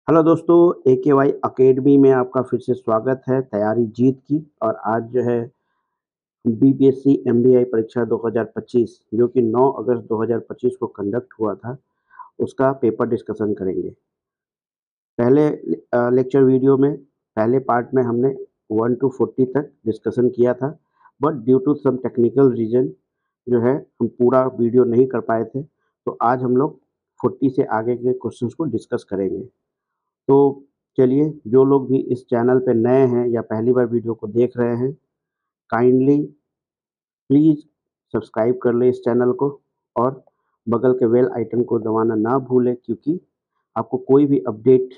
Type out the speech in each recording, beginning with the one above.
Hello दोस्तों, AKY academy में आपका फिर से स्वागत है। तैयारी जीत की। और आज जो है बीपीएससी एमबीआई परीक्षा 2025 जो कि 9 अगस्त 2025 को कंडक्ट हुआ था, उसका पेपर डिस्कशन करेंगे। पहले लेक्चर वीडियो में पहले पार्ट में हमने 1 to 40 तक डिस्कशन किया था, but due to some technical reason जो है हम पूरा वीडियो नहीं कर पाए थे। तो आज हम लोग 40 से आगे के क्वेश्चंस को डिस्कस करेंगे। तो चलिए, जो लोग भी इस चैनल पे नए हैं या पहली बार वीडियो को देख रहे हैं, काइंडली प्लीज़ सब्सक्राइब कर लें इस चैनल को और बगल के बेल आइकन को दबाना ना भूलें, क्योंकि आपको कोई भी अपडेट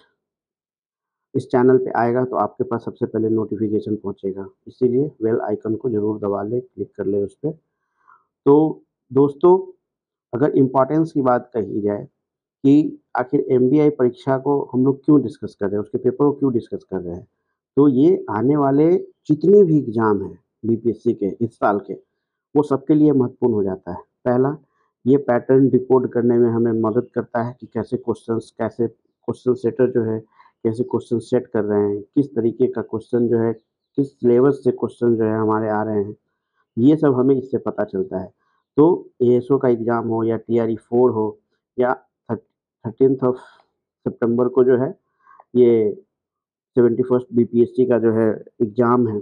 इस चैनल पे आएगा तो आपके पास सबसे पहले नोटिफिकेशन पहुंचेगा। इसीलिए बेल आइकन को ज़रूर दबा लें, क्लिक कर लें उस पर। तो दोस्तों, अगर इम्पोर्टेंस की बात कही जाए कि आखिर एमबीआई परीक्षा को हम लोग क्यों डिस्कस कर रहे हैं, उसके पेपर को क्यों डिस्कस कर रहे हैं, तो ये आने वाले जितने भी एग्ज़ाम हैं बीपीएससी के इस साल के, वो सबके लिए महत्वपूर्ण हो जाता है। पहला, ये पैटर्न डिकोड करने में हमें मदद करता है कि कैसे क्वेश्चन सेटर जो है, कैसे क्वेश्चन सेट कर रहे हैं, किस तरीके का क्वेश्चन जो है, किस सिलेबस से क्वेश्चन जो है हमारे आ रहे हैं, ये सब हमें इससे पता चलता है। तो एएसओ का एग्ज़ाम हो या टीआरई 4 हो या 13th ऑफ सितंबर को जो है ये 71st बीपीएससी का जो है एग्ज़ाम है,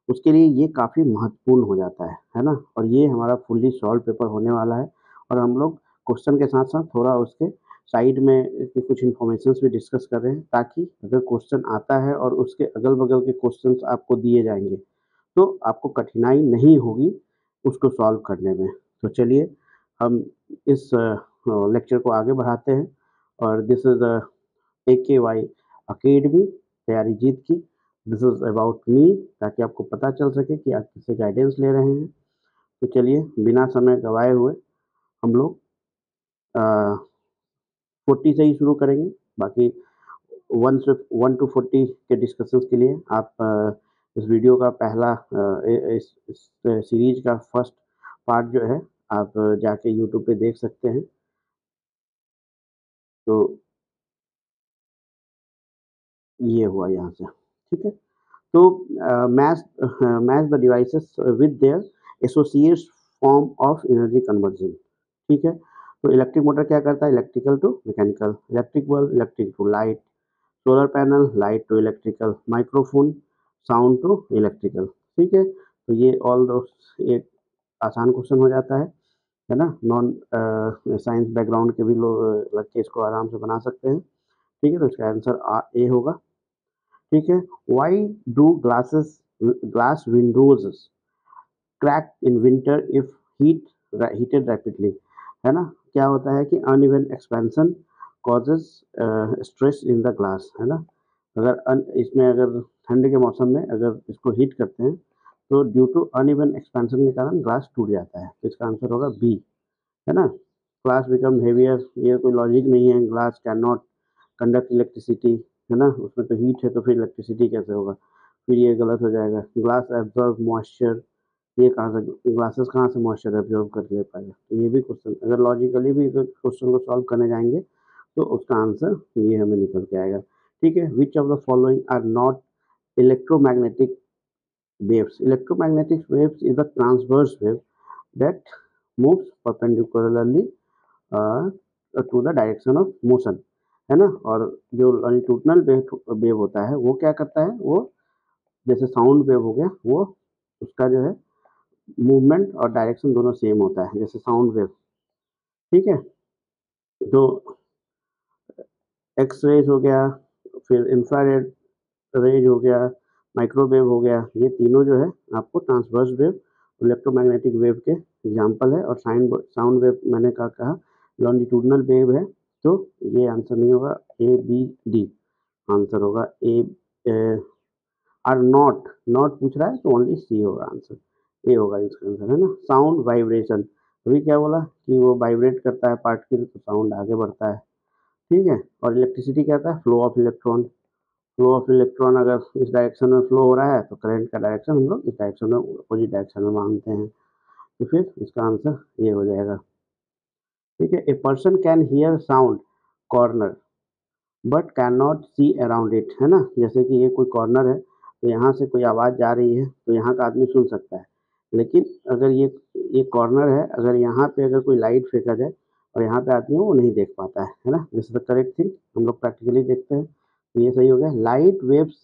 उसके लिए ये काफ़ी महत्वपूर्ण हो जाता है ना? और ये हमारा फुल्ली सॉल्व पेपर होने वाला है। और हम लोग क्वेश्चन के साथ-साथ थोड़ा उसके साइड में के कुछ इन्फॉर्मेशंस भी डिस्कस कर रहे हैं, ताकि अगर क्वेश्चन आता है और उसके अगल-बगल के क्वेश्चंस आपको दिए जाएँगे, तो आपको कठिनाई नहीं होगी उसको सॉल्व करने में। तो चलिए, हम इस लेक्चर को आगे बढ़ाते हैं। और दिस इज़ AKY अकेडमी, तैयारी जीत की। दिस इज़ अबाउट मी, ताकि आपको पता चल सके कि आप किससे गाइडेंस ले रहे हैं। तो चलिए, बिना समय गँवाए हुए हम लोग अ, 40 से ही शुरू करेंगे। बाकी 1 to 40 के डिस्कशंस के लिए आप इस वीडियो का पहला इस सीरीज का फर्स्ट पार्ट जो है, आप जाके यूट्यूब पे देख सकते हैं। तो ये हुआ यहाँ से, ठीक है? तो match the devices with their associates form of energy conversion, ठीक है? तो इलेक्ट्रिक मोटर क्या करता है? Electrical to mechanical, electric bulb electric to light, solar panel light to electrical, microphone sound to electrical, ठीक है? तो ये ऑल दोस एक आसान क्वेश्चन हो जाता है ना? नॉन साइंस बैकग्राउंड के भी लोग लड़के इसको आराम से बना सकते हैं, ठीक है? तो इसका आंसर ए होगा, ठीक है? Why do glass Windows crack in winter if heated rapidly, है ना? क्या होता है कि uneven expansion causes stress in the glass, है ना? इसमें अगर ठंड के मौसम में अगर इसको हीट करते हैं, तो ड्यू टू अनइवन एक्सपेंशन के कारण ग्लास टूट जाता है। तो इसका आंसर होगा बी, है ना? ग्लास बिकम हेवियर, ये कोई लॉजिक नहीं है। Glass can not conduct electricity, है ना? उसमें तो हीट है, तो फिर इलेक्ट्रिसिटी कैसे होगा? फिर ये गलत हो जाएगा। ग्लास एब्जॉर्ब मॉइस्चर, ये कहाँ से, ग्लासेस कहाँ से मॉइस्चर एब्जॉर्ब कर ले पाएगा? तो ये भी क्वेश्चन, अगर लॉजिकली भी अगर क्वेश्चन को सॉल्व करने जाएंगे, तो उसका आंसर ये हमें निकल के आएगा, ठीक है? Which of the following are not electromagnetic waves? Electromagnetic waves is a transverse wave that moves perpendicularly uh, to the direction of motion, है ना? और जो लॉन्जिट्यूडनल वेव होता है, वो क्या करता है? वो जैसे साउंड वेव हो गया, वो उसका जो है मूवमेंट और डायरेक्शन दोनों सेम होता है, जैसे साउंड वेव, ठीक है? तो एक्स रेज हो गया, फिर इंफ्रारेड रेज हो गया, माइक्रोवेव हो गया, ये तीनों जो है आपको ट्रांसवर्स वेव, इलेक्ट्रोमैग्नेटिक वेव के एग्जांपल है। और साउंड वेव मैंने कहा लॉन्जिट्यूडनल वेव है। तो ये आंसर नहीं होगा, ए बी डी आंसर होगा। ए आर नॉट, नॉट पूछ रहा है तो ओनली सी होगा आंसर, ए होगा इसका आंसर, है ना? साउंड वाइब्रेशन, अभी क्या बोला कि वो वाइब्रेट करता है पार्टिकल, तो साउंड आगे बढ़ता है, ठीक है? और इलेक्ट्रिसिटी क्या था? Flow of electron. Flow of electron अगर इस डायरेक्शन में फ्लो हो रहा है, तो करंट का डायरेक्शन हम लोग इस डायरेक्शन में, अपोजिट डायरेक्शन में मानते हैं। तो फिर इसका आंसर ये हो जाएगा, ठीक है? A person can hear sound corner but can not see around it, है ना। जैसे कि ये कोई कॉर्नर है, तो यहाँ से कोई आवाज़ जा रही है तो यहाँ का आदमी सुन सकता है, लेकिन अगर ये कॉर्नर है, अगर यहाँ पे अगर कोई लाइट फेंका जाए और यहाँ पे आदमी वो नहीं देख पाता है ना। This is the correct thing, हम लोग प्रैक्टिकली देखते हैं तो ये सही हो गया। Light waves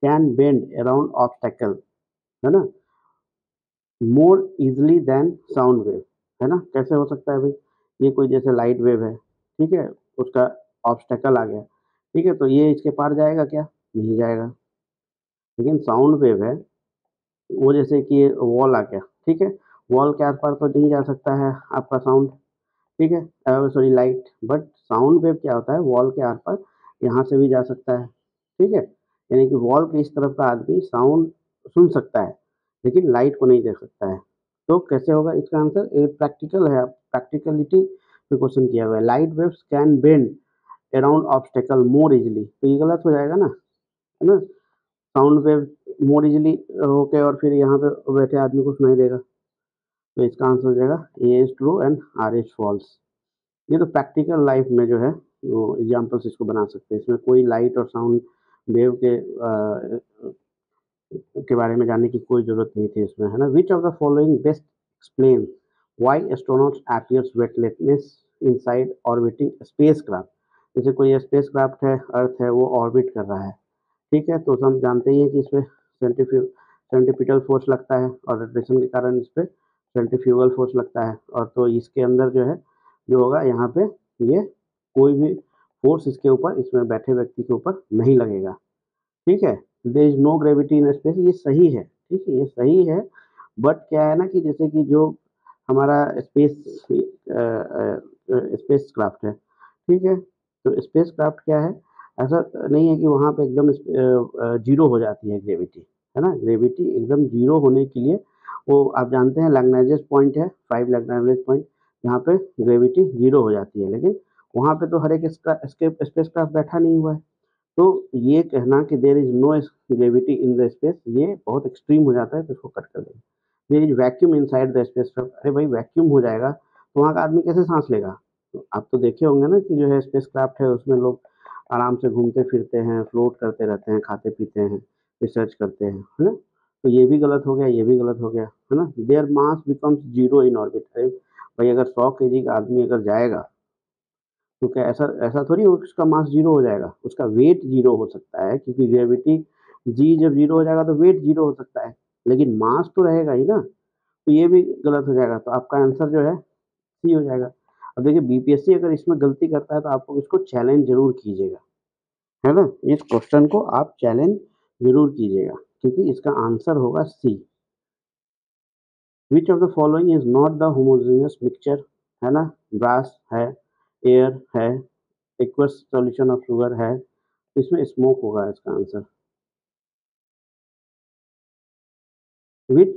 can bend around obstacle, है ना, more easily than sound wave, है ना। कैसे हो सकता है भाई, ये कोई जैसे लाइट वेव है, ठीक है, उसका ऑब्स्टेकल आ गया, ठीक है, तो ये इसके पार जाएगा क्या, नहीं जाएगा। लेकिन साउंड वेव है, वो जैसे कि वॉल आ गया, ठीक है, वॉल के आर पार तो नहीं जा सकता है आपका साउंड, ठीक है, sorry light, but sound wave क्या होता है, वॉल के आर पार यहाँ से भी जा सकता है, ठीक है। यानी कि वॉल के इस तरफ का आदमी साउंड सुन सकता है, लेकिन लाइट को नहीं देख सकता है। तो कैसे होगा इसका आंसर, ये प्रैक्टिकल है, प्रैक्टिकलिटी पे क्वेश्चन किया हुआ है। Light waves can bend around obstacle more easily, तो ये गलत हो जाएगा ना, है ना। साउंड वेव मोर इजिली होके और फिर यहाँ पे बैठे आदमी को सुनाई देगा, तो इसका आंसर हो जाएगा A is true and R is false. ये तो प्रैक्टिकल लाइफ में जो है एग्जाम्पल्स इसको बना सकते हैं, इसमें कोई लाइट और साउंड वेव के बारे में जानने की कोई जरूरत नहीं थी इसमें, है ना। विच of the following best explain why astronauts appears weightlessness inside orbiting spacecraft. जैसे कोई स्पेसक्राफ्ट है, अर्थ है, वो ऑर्बिट कर रहा है, ठीक है, तो हम जानते ही हैं कि इसमें सेंट्रीपिटल फोर्स लगता है और रोटेशन के कारण इस पे सेंट्रीफ्यूगल फोर्स लगता है, और तो इसके अंदर जो है जो होगा यहाँ पे ये कोई भी फोर्स इसके ऊपर, इसमें बैठे व्यक्ति के ऊपर नहीं लगेगा, ठीक है। There is no gravity in space, ये सही है, ठीक है, ये सही है। बट क्या है ना कि जैसे कि जो हमारा स्पेस क्राफ्ट है, ठीक है, तो स्पेस क्राफ्ट क्या है, ऐसा नहीं है कि वहाँ पे एकदम जीरो हो जाती है ग्रेविटी, है ना। ग्रेविटी एकदम जीरो होने के लिए वो आप जानते हैं लैग्रेंज पॉइंट है, 5 लैग्रेंज पॉइंट, यहाँ पे ग्रेविटी जीरो हो जाती है, लेकिन वहाँ पे तो हर एक स्पेस क्राफ्ट बैठा नहीं हुआ है। तो ये कहना कि there is no gravity in the space, ये बहुत एक्सट्रीम हो जाता है, तो इसको कट कर देंगे। There is vacuum inside the space, अरे भाई वैक्यूम हो जाएगा तो वहाँ का आदमी कैसे सांस लेगा। तो आप तो देखे होंगे ना कि जो है स्पेस क्राफ्ट है उसमें लोग आराम से घूमते फिरते हैं, फ्लोट करते रहते हैं, खाते पीते हैं, रिसर्च करते हैं, है ना। तो ये भी गलत हो गया, ये भी गलत हो गया, है ना। Their mass becomes zero in orbit, अरे भाई अगर 100 kg का आदमी अगर जाएगा तो क्या ऐसा ऐसा थोड़ी उसका मास जीरो हो जाएगा, उसका वेट जीरो हो सकता है, क्योंकि ग्रेविटी जी जब जीरो हो जाएगा तो वेट जीरो हो सकता है, लेकिन मास तो रहेगा ही ना। तो ये भी गलत हो जाएगा, तो आपका आंसर जो है सी हो जाएगा। अब देखिए बीपीएससी अगर इसमें गलती करता है तो आप लोग इसको चैलेंज जरूर कीजिएगा, है ना। इस क्वेश्चन को आप चैलेंज जरूर कीजिएगा, क्योंकि इसका आंसर होगा C. Which of the following is not the homogeneous mixture, है ना। ब्रास है, एयर है, एक्वस सॉल्यूशन ऑफ शुगर है, इसमें स्मोक होगा इसका answer. Which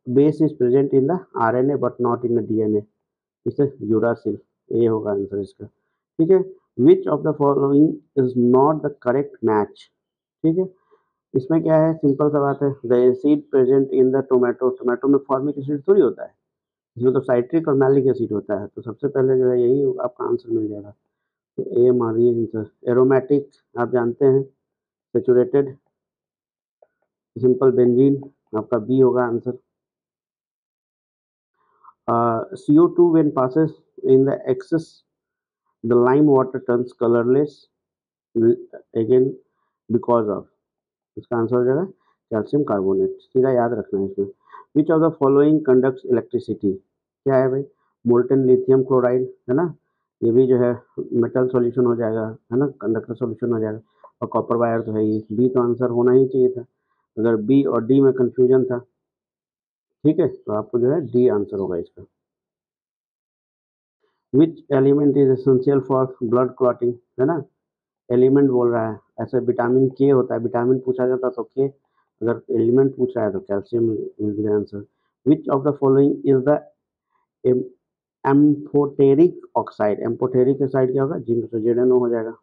base is present in the RNA but not in the DNA, इसे यूरासिल, ये होगा आंसर इसका, ठीक है। Which of the following is not the correct match, ठीक है। इसमें क्या है, सिंपल सा बात है, the acid present in the tomato, tomato में फॉर्मिक एसिड थोड़ी होता है, इसमें तो साइट्रिक और मैलिक एसिड होता है, तो सबसे पहले जो है यही आपका आंसर मिल जाएगा। तो ए हमारी आंसर। एरोमेटिक आप जानते हैं, सेचुरेटेड, सिंपल बेंजीन, आपका बी होगा answer. CO2 when passes in the excess, the lime water turns colorless, again because of, इसका आंसर हो जाएगा कैल्शियम कार्बोनेट, सीधा याद रखना है इसमें। विच of the following conducts electricity, क्या है भाई, मोल्टन लिथियम क्लोराइड, है ना, ये भी जो है मेटल सॉल्यूशन हो जाएगा, है ना, कंडक्टर सॉल्यूशन हो जाएगा, और कॉपर वायर तो है ही, बी तो आंसर होना ही चाहिए था, अगर बी और डी में कंफ्यूजन था, ठीक है, तो आपको जो है डी आंसर होगा इसका। Which element is essential for blood clotting, है ना, एलिमेंट बोल रहा है, ऐसे विटामिन के होता है, विटामिन पूछा जाता तो के, अगर एलिमेंट पूछ रहा है तो calcium will be the answer. Which of the following is the amphoteric oxide, amphoteric oxide क्या होगा, जिंक, तो जेडएनओ हो जाएगा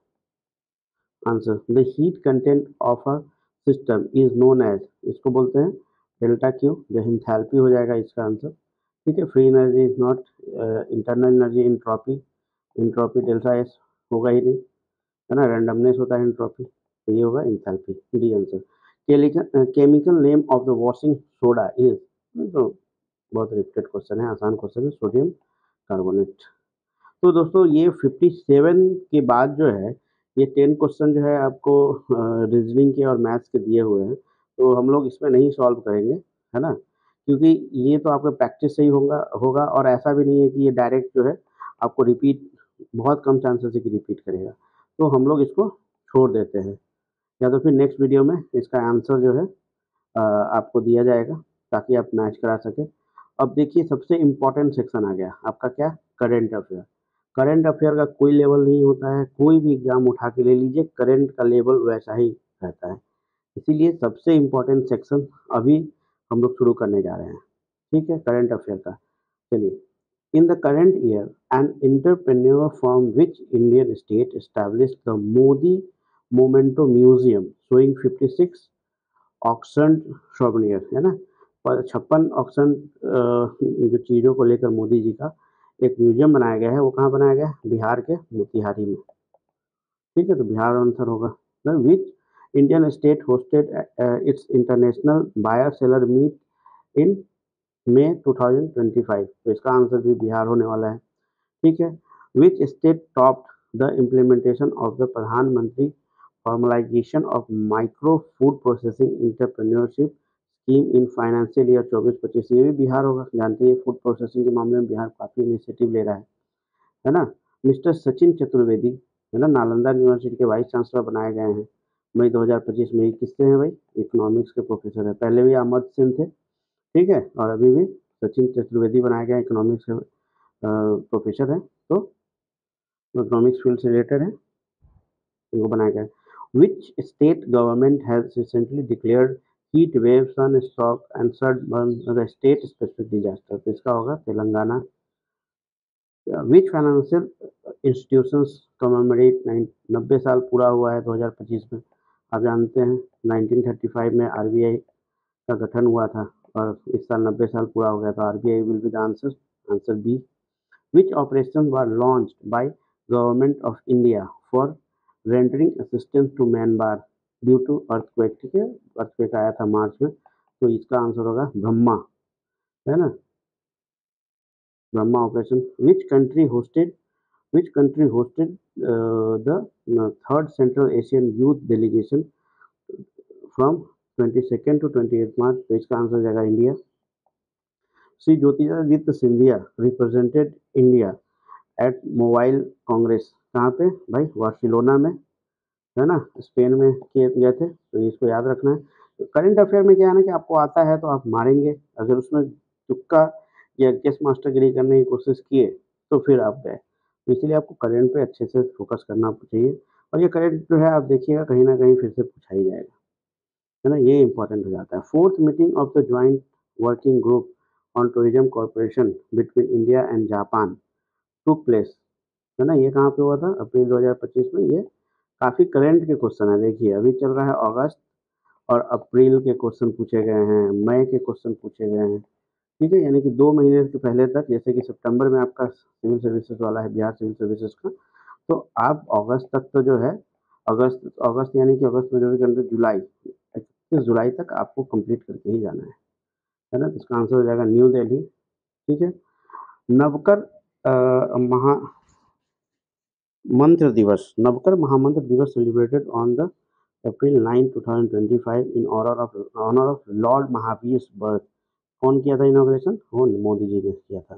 answer. The heat content of a system is known as, इसको बोलते हैं डेल्टा क्यू, जो एंथैल्पी हो जाएगा इसका आंसर, ठीक है। Free energy is not internal energy, entropy, entropy delta S होगा ही नहीं, है ना, रैंडमनेस होता है एंट्रोपी, तो ये होगा enthalpy, D answer. Chemical name of the washing soda is, तो बहुत रिपीटेड क्वेश्चन है, आसान क्वेश्चन है, सोडियम कार्बोनेट। तो दोस्तों ये 57 के बाद जो है ये 10 क्वेश्चन जो है आपको रीजनिंग के और मैथ्स के दिए हुए हैं, तो हम लोग इसमें नहीं सॉल्व करेंगे, है ना, क्योंकि ये तो आपका प्रैक्टिस से ही होगा होगा और ऐसा भी नहीं है कि ये डायरेक्ट जो है आपको रिपीट, बहुत कम चांसेस है कि रिपीट करेगा, तो हम लोग इसको छोड़ देते हैं, या तो फिर नेक्स्ट वीडियो में इसका आंसर जो है आपको दिया जाएगा ताकि आप मैच करा सकें। अब देखिए सबसे इम्पोर्टेंट सेक्शन आ गया आपका, क्या, करंट अफेयर। करंट अफेयर का कोई लेवल नहीं होता है, कोई भी एग्जाम उठा के ले लीजिए, करंट का लेवल वैसा ही रहता है, इसीलिए सबसे इम्पोर्टेंट सेक्शन अभी हम लोग शुरू करने जा रहे हैं, ठीक है, करंट अफेयर का। चलिए, in the current year an entrepreneur from which Indian state established the Modi memento museum showing 56 auction souvenir, है ना, पर 56 ऑक्शन जो चीज़ों को लेकर मोदी जी का एक म्यूजियम बनाया गया है, वो कहाँ बनाया गया है, बिहार के मोतिहारी में, ठीक है, तो बिहार आंसर होगा। Which Indian state hosted its international buyer seller meet in May 2025, तो इसका आंसर भी बिहार होने वाला है, ठीक है। Which state topped the implementation of the Pradhan Mantri formalisation of micro food processing entrepreneurship scheme in financial year 24-25, ये भी बिहार होगा, जानते हैं फूड प्रोसेसिंग के मामले में बिहार काफ़ी इनिशिएटिव ले रहा है ना। मिस्टर सचिन चतुर्वेदी, है ना, नालंदा यूनिवर्सिटी के वाइस चांसलर बनाए गए हैं मई 2025 में। ये किससे हैं भाई, इकोनॉमिक्स के प्रोफेसर है, पहले भी अमर्त्य सेन थे, ठीक है, और अभी भी सचिन चतुर्वेदी बनाए गए इकोनॉमिक्स के प्रोफेसर हैं, तो इकोनॉमिक्स फील्ड से रिलेटेड है, इनको बनाया गया है। Which state government has recently declared heat wave sunstroke and sunburn the state specific disaster, तो इसका होगा Telangana. Which financial institutions commemorate 90 साल पूरा हुआ है 2025 में, आप जानते हैं 1935 में आरबीआई का गठन हुआ था और इस साल 90 साल पूरा हो गया, तो RBI will be the answer, answer B. Which operations were launched by Government of India for rendering assistance to Myanmar due to earthquake, ठीक है, earthquake आया था मार्च में, तो इसका आंसर होगा ब्रह्मा, है ना, Brahma operation. which country hosted the third Central Asian Youth Delegation from 22nd to 28th March, तो इसका आंसर हो जाएगा India. Shri Jyotiraditya Scindia represented India at mobile Congress, कहाँ पे भाई, बार्सिलोना में, है ना, स्पेन में किए गए थे, तो इसको याद रखना है। तो करंट अफेयर में क्या है ना कि आपको आता है तो आप मारेंगे, अगर उसमें तुक्का या गेस मास्टरगिरी करने की कोशिश किए तो फिर आप गए, तो इसलिए आपको करंट पे अच्छे से फोकस करना चाहिए, और ये करंट जो है आप देखिएगा कहीं ना कहीं फिर से पूछा ही जाएगा, है ना, ये इंपॉर्टेंट हो जाता है। Fourth meeting of the joint working group on tourism corporation between India and Japan took place, है ना, ये कहाँ पे हुआ था, अप्रैल 2025 में। ये काफ़ी करंट के क्वेश्चन है, देखिए अभी चल रहा है अगस्त, और अप्रैल के क्वेश्चन पूछे गए हैं, मई के क्वेश्चन पूछे गए हैं, ठीक है, यानी कि 2 महीने के पहले तक, जैसे कि सितंबर में आपका सिविल सर्विसेज वाला है, बिहार सिविल सर्विसेज का, तो आप अगस्त तक तो जो है, अगस्त अगस्त यानी कि अगस्त में जो भी करते, जुलाई 31 जुलाई तक आपको कंप्लीट करके ही जाना है ना, तो इसका आंसर हो जाएगा न्यू दिल्ली, ठीक है। नवकर महा मंत्र दिवस, Navkar Mahamantra Divas celebrated on the April 9 2025 in honour of lord Mahavir birth, कौन किया था इनॉग्रेशन, वो मोदी जी ने किया था,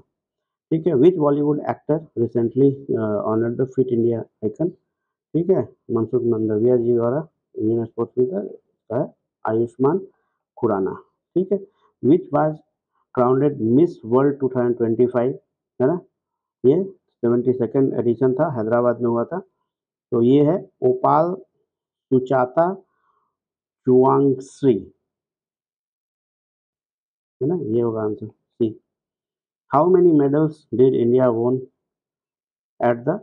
ठीक है। Which Bollywood actor recently honoured the fit India icon, ठीक है, मनसुख मंडाविया जी द्वारा इंडियन स्पोर्ट्स मिनिस्टर का है आयुष्मान खुराना, ठीक है। विच वाज क्राउंडेड मिस वर्ल्ड 2025, है ना, ये 72nd एडिशन था, हैदराबाद में हुआ था, तो ये है ओपाल सुचाता चुवांगश्री, है ना, ये होगा answer C. How many medals did India won at the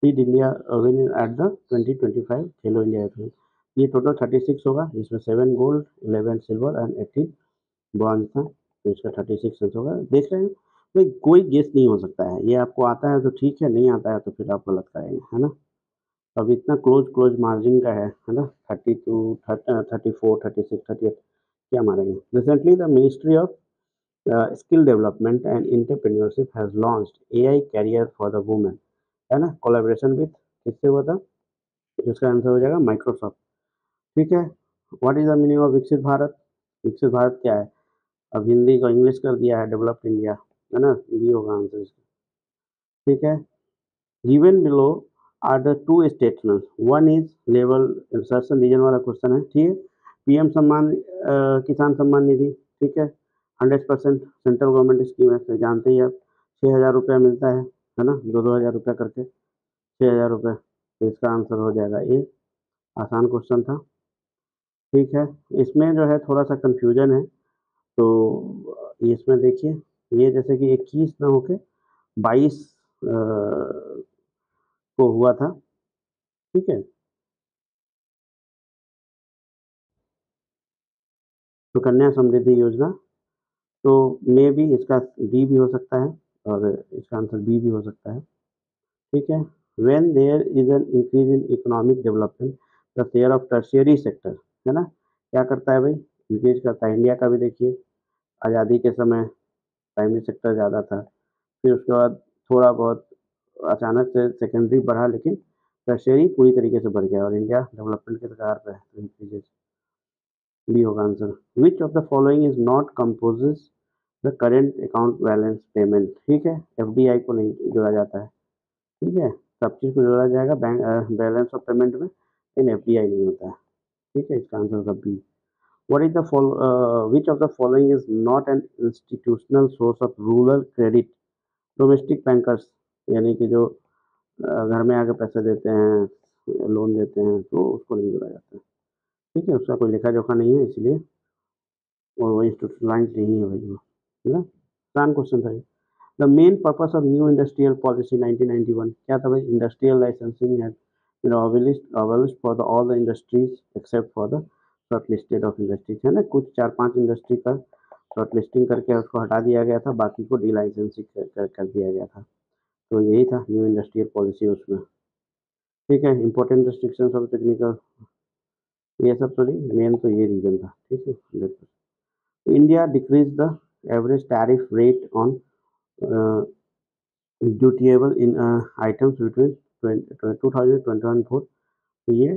did India win at the 2025 Khelo India games, ये टोटल 36 होगा, जिसमें 7 गोल्ड 11 सिल्वर एंड 18 ब्रॉन्ज था, तो इसका 36 आंसर होगा। देख रहे हैं भाई, कोई गेस नहीं हो सकता है, ये आपको आता है तो ठीक है, नहीं आता है तो फिर आप गलत करेंगे, है ना। अब इतना क्लोज मार्जिन का है ना, 32, 34, 36, 38 क्या मारेंगे। Recently the ministry of skill development and entrepreneurship has launched AI career for the women, है ना, कोलैबोरेशन विद, किससे हुआ था, इसका आंसर हो जाएगा माइक्रोसॉफ्ट। ठीक है। What is the meaning of विकसित भारत? विकसित भारत क्या है? अब हिंदी को इंग्लिश कर दिया है, डेवलप्ड इंडिया, है ना, ये होगा आंसर इसका। ठीक है। Given below are the two statements, one is level insertion reason वाला क्वेश्चन है। ठीक है। पीएम सम्मान किसान सम्मान निधि, ठीक है, 100% सेंट्रल गवर्नमेंट स्कीम है, तो जानते ही आप, 6,000 रुपया मिलता है ना, 2-2 हज़ार रुपया करके 6,000 रुपये, तो इसका आंसर हो जाएगा ए। आसान क्वेश्चन था। ठीक है। इसमें जो है थोड़ा सा कंफ्यूजन है, तो इसमें देखिए, ये जैसे कि 21 ना होके 22 को हुआ था। ठीक है। सुकन्या समृद्धि योजना, तो मे बी इसका डी भी हो सकता है और इसका आंसर बी भी हो सकता है। ठीक है। When there is an increase in economic development the share of tertiary sector, है ना, क्या करता है भाई, इंक्रीज करता है। इंडिया का भी देखिए, आज़ादी के समय प्राइमरी सेक्टर ज़्यादा था, फिर उसके बाद थोड़ा बहुत अचानक से सेकेंडरी बढ़ा, लेकिन टर्शियरी पूरी तरीके से बढ़ गया और इंडिया डेवलपमेंट के कगार पे है, तो इंक्रीजेज बी होगा answer. Which of the following is not composes the current account balance payment, ठीक है, एफडीआई को नहीं जोड़ा जाता है। ठीक है। सब चीज़ को जोड़ा जाएगा बैंक बैलेंस ऑफ पेमेंट में, लेकिन एफडीआई नहीं होता है। ठीक है, इसका आंसर होगा B. What is the which of the following is not an institutional source of rural credit, domestic bankers, यानी कि जो घर में आके पैसे देते हैं, लोन देते हैं, तो उसको नहीं जोड़ा जाता है। ठीक है, उसका कोई लेखा जोखा नहीं है, इसलिए वो इंस्टीट्यूशनलाइज नहीं है भाई वो, है ना। आसान क्वेश्चन था ये। The main purpose of new industrial policy 1991 क्या था भाई, इंडस्ट्रियल लाइसेंसिंग है abolished for the all the industries except for the short listed of industries, है ना, कुछ 4-5 इंडस्ट्री का शॉर्ट लिस्टिंग करके उसको हटा दिया गया था, बाकी को डी लाइसेंसिंग कर दिया गया था, तो यही था न्यू इंडस्ट्रियल पॉलिसी उसमें। ठीक है। इंपॉर्टेंट रिस्ट्रिक्शंस ऑफ टेक्निकल, ये सब तो नहीं, मेन तो ये रीजन था। ठीक है। 100%। India decrease the average tariff rate on dutiable in items between 2021-4, तो ये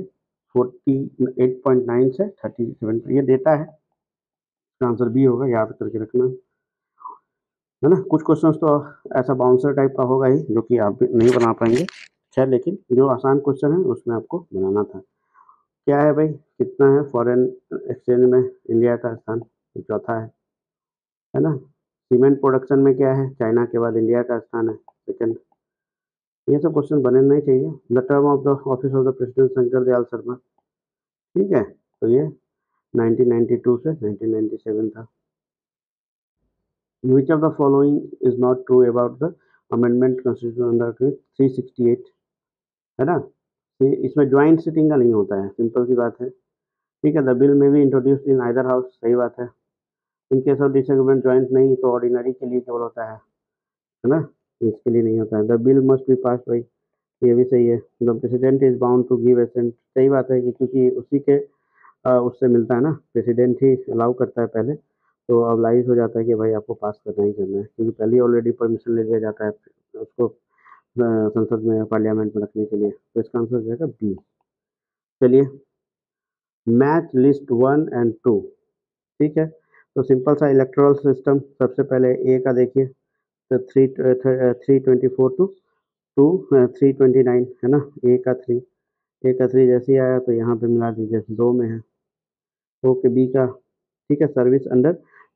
48.9 से 37, ये डेटा है, इसका आंसर बी होगा, याद करके रखना, है ना। कुछ क्वेश्चंस तो ऐसा बाउंसर टाइप का होगा ही, जो कि आप भी नहीं बना पाएंगे, खैर, लेकिन जो आसान क्वेश्चन है उसमें आपको बनाना था। क्या है भाई, कितना है फॉरेन एक्सचेंज में इंडिया का स्थान, चौथा है ना। सीमेंट प्रोडक्शन में क्या है, चाइना के बाद इंडिया का स्थान है, सेकंड। ये सब क्वेश्चन बनना ही चाहिए। The term of the office of the president Shankar Dayal Sharma, ठीक है, तो ये 1992 से 1997 था। विच of the following is not true about the amendment constitution under 368, है ना, इसमें ज्वाइंट सिटिंग का नहीं होता है, सिंपल सी बात है। ठीक है। द बिल में भी इंट्रोड्यूस इन आइदर हाउस, सही बात है। In case of disagreement joint नहीं, तो ऑर्डिनरी के लिए केवल होता है ना, इसके लिए नहीं होता है। The bill must be pass by, ये भी सही है। The president is bound to give assent, सही बात है, ये क्योंकि उसी के उससे मिलता है ना, प्रेसिडेंट ही अलाउ करता है पहले, तो अब लाइज हो जाता है कि भाई आपको पास करना ही करना है, क्योंकि पहले ही ऑलरेडी परमिशन ले लिया जाता है उसको संसद में, पार्लियामेंट में रखने के लिए, तो इसका आंसर हो जाएगा बी। चलिए, मैच लिस्ट 1 और 2, ठीक है, तो सिंपल सा इलेक्ट्रल सिस्टम, सबसे पहले ए का देखिए, तो 324 टू 329, है ना, ए का थ्री जैसे ही आया तो यहाँ पे मिला दीजिए, दो में है। ओके, बी का, ठीक है, service under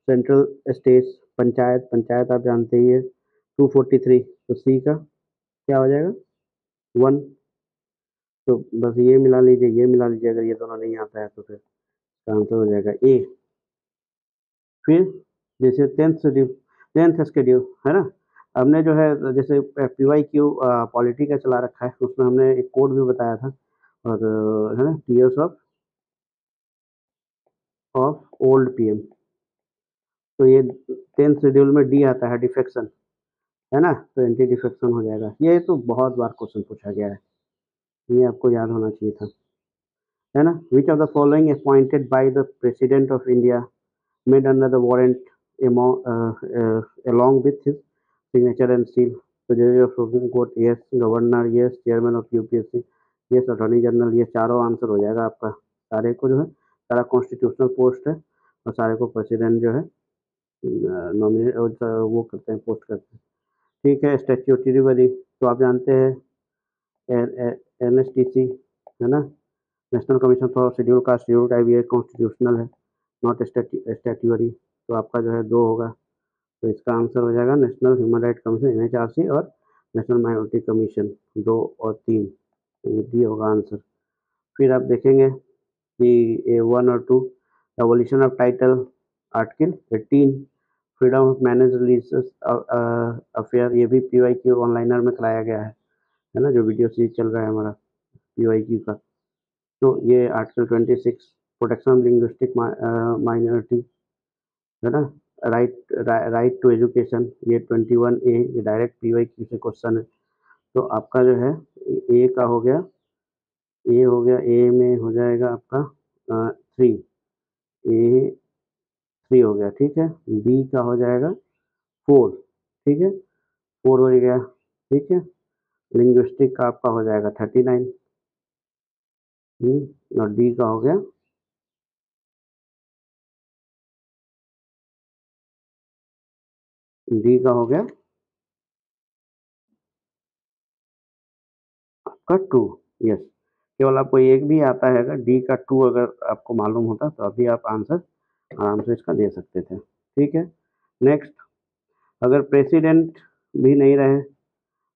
central states, panchayat, panchayat आप जानते ही है, 243, तो सी का क्या हो जाएगा, 1, तो बस ये मिला लीजिए, ये मिला लीजिए, अगर ये दोनों नहीं आता है तो फिर आंसर हो जाएगा ए। फिर जैसे 10th शेड्यूल है ना, हमने जो है जैसे PYQ पॉलिटी का चला रखा है, उसमें हमने एक कोड भी बताया था, और है ना, टीयर्स ऑफ ओल्ड पीएम, तो ये 10th शेड्यूल में डी आता है, डिफेक्शन, है ना, तो एंटी डिफेक्शन हो जाएगा। ये तो बहुत बार क्वेश्चन पूछा गया है। ये आपको याद होना चाहिए था, है ना? विच of the following appointed by the president of India made under the warrant along with his signature and seal. तो जज of supreme court yes, governor yes, chairman of UPSC yes, attorney general ये चारों answer हो जाएगा आपका। सारे को जो है सारा कॉन्स्टिट्यूशनल पोस्ट है और सारे को प्रेसिडेंट जो है नॉमिनेट वो करते हैं, पोस्ट करते हैं। ठीक है, स्टैट्यूटरी बॉडी तो आप जानते हैं एनएसटीसी, है ना? National commission for schedule caste schedule tribe, ये कॉन्स्टिट्यूशनल है, नॉट स्टैट्यूटरी। तो आपका जो है 2 होगा, तो इसका आंसर हो जाएगा national human right commission NHRC और नेशनल माइनॉरिटी कमीशन 2 और 3, तो ये डी होगा आंसर। फिर आप देखेंगे कि ए 1 और 2 abolition of title article 18 freedom of manage religious affair, ये भी पीवाईक्यू ऑनलाइनर में कराया गया है ना? जो वीडियो सीरीज चल रहा है हमारा पीवाईक्यू का, तो ये article 26 protection of linguistic minority, है ना? राइट टू एजुकेशन, ये 21A, ये डायरेक्ट पीवाईक्यू से क्वेश्चन है। तो आपका जो है ए का हो गया, ए हो गया, ए में हो जाएगा आपका 3, ए 3 हो गया, ठीक है। बी का हो जाएगा 4, ठीक है, 4 हो गया, ठीक है। लिंग्विस्टिक का आपका हो जाएगा 39, और डी का हो गया, डी का हो गया आपका 2, यस। केवल आपको एक भी आता है, अगर डी का 2 अगर आपको मालूम होता तो अभी आप आंसर आराम से इसका दे सकते थे, ठीक है। नेक्स्ट, अगर प्रेसिडेंट भी नहीं रहे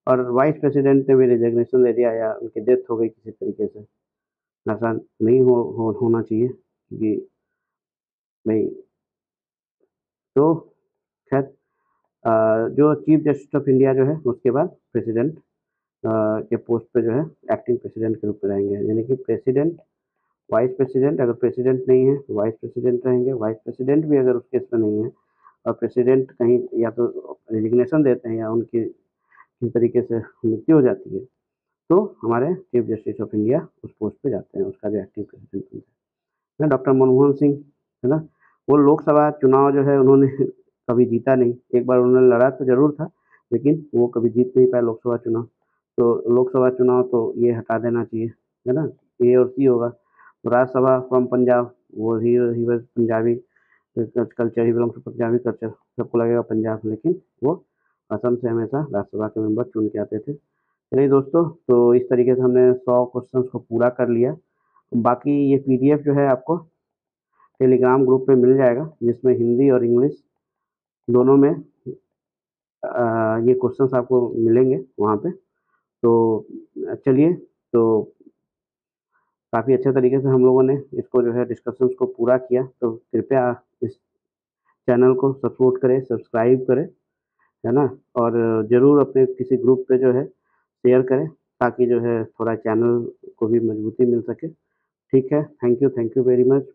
और वाइस प्रेसिडेंट ने भी रिजिग्नेशन दे दिया या उनकी डेथ हो गई किसी तरीके से, ऐसा नहीं होना चाहिए कि नहीं, तो खैर जो चीफ जस्टिस ऑफ इंडिया जो है उसके बाद प्रेसिडेंट के पोस्ट पे जो है एक्टिंग प्रेसिडेंट के रूप में रहेंगे, यानी कि प्रेसिडेंट, वाइस प्रेसिडेंट, अगर प्रेसिडेंट नहीं है तो वाइस प्रेसिडेंट रहेंगे, वाइस प्रेसिडेंट भी अगर उसके इसमें नहीं है और प्रेसिडेंट कहीं या तो रेजिग्नेशन देते हैं या उनकी किसी तरीके से मृत्यु हो जाती है, तो हमारे चीफ जस्टिस ऑफ इंडिया उस पोस्ट पे जाते हैं, उसका जो एक्टिंग प्रेसिडेंट बनता है। डॉक्टर मनमोहन सिंह, है ना? वो लोकसभा चुनाव जो है उन्होंने कभी जीता नहीं, एक बार उन्होंने लड़ा तो जरूर था, लेकिन वो कभी जीत नहीं पाया लोकसभा चुनाव। तो लोकसभा चुनाव तो ये हटा देना चाहिए, है ना? ए और सी होगा। तो राज्यसभा फ्रॉम पंजाब, वो he was Punjabi culture, he belongs to Punjabi culture, सबको लगेगा पंजाब, लेकिन वो असम से हमेशा राज्यसभा के मेंबर चुन के आते थे। चलिए दोस्तों, तो इस तरीके से हमने 100 क्वेश्चंस को पूरा कर लिया। बाकी ये पीडीएफ जो है आपको टेलीग्राम ग्रुप पे मिल जाएगा, जिसमें हिंदी और इंग्लिश दोनों में ये क्वेश्चंस आपको मिलेंगे वहाँ पे। तो चलिए, तो काफ़ी अच्छे तरीके से हम लोगों ने इसको जो है डिस्कशंस को पूरा किया, तो कृपया इस चैनल को सपोर्ट करें, सब्सक्राइब करें, है ना? और ज़रूर अपने किसी ग्रुप पे जो है शेयर करें, ताकि जो है थोड़ा चैनल को भी मजबूती मिल सके। ठीक है, थैंक यू वेरी मच।